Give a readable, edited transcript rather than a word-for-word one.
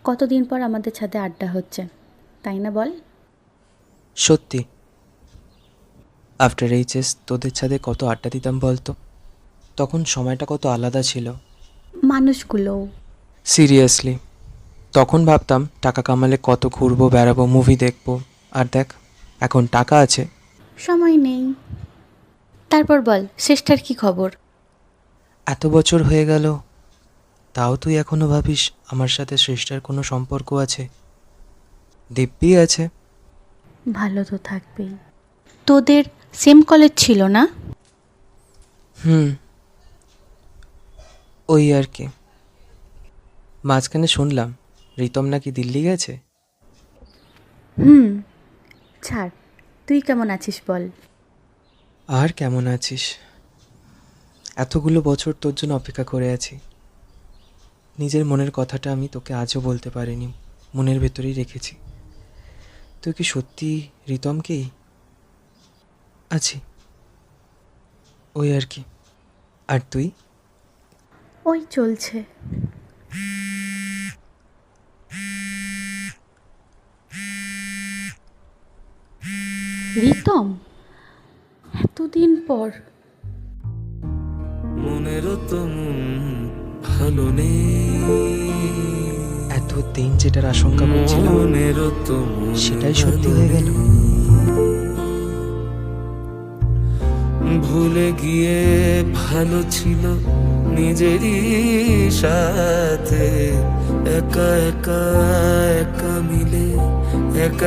কতদিন পর আমাদের ছাদে আড্ডা হচ্ছে, তাই না বল? সত্যি, আফটার এইচএস তোদের ছাদে কত আড্ডা দিতাম বলতো। তখন সময়টা কত আলাদা ছিল। মানুষগুলোও। সিরিয়াসলি, তখন ভাবতাম টাকা কামালে কত ঘুরবো, বেড়াবো, মুভি দেখবো। আর দেখ, এখন টাকা আছে, সময় নেই। তারপর বল, শেষটার কি খবর? এত বছর হয়ে গেল, তাও তুই এখনো ভাবিস আমার সাথে সৃষ্টার কোনো সম্পর্ক আছে? দিব্যি আছে। ভালো তো থাকবেই। তোদের সেম কলেজ ছিল না? হুম, ওই আর কি। মাঝখানে শুনলাম রিতম নাকি দিল্লি গেছে। হুম। ছাড়, তুই কেমন আছিস বল? আর কেমন আছিস? এতগুলো বছর তোর জন্য অপেক্ষা করে আছি। নিজের মনের কথাটা আমি তোকে আজও বলতে পারিনি, মনের ভেতরেই রেখেছি। তুই কি সত্যি রিতমকেই? আছি, ওই আর কি। আর তুই? ওই চলছে। রিতম, এতদিন পর। মনেরও তো মন ভালো নেই, এতদিন যেটার আশঙ্কা করছিলাম মনেরও তো মন সেটাই সত্যি ভালো হয়ে গেল। নেই। ভুলে গিয়ে ভালো ছিল নিজেরই সাথে, একা একা একা মিলে একা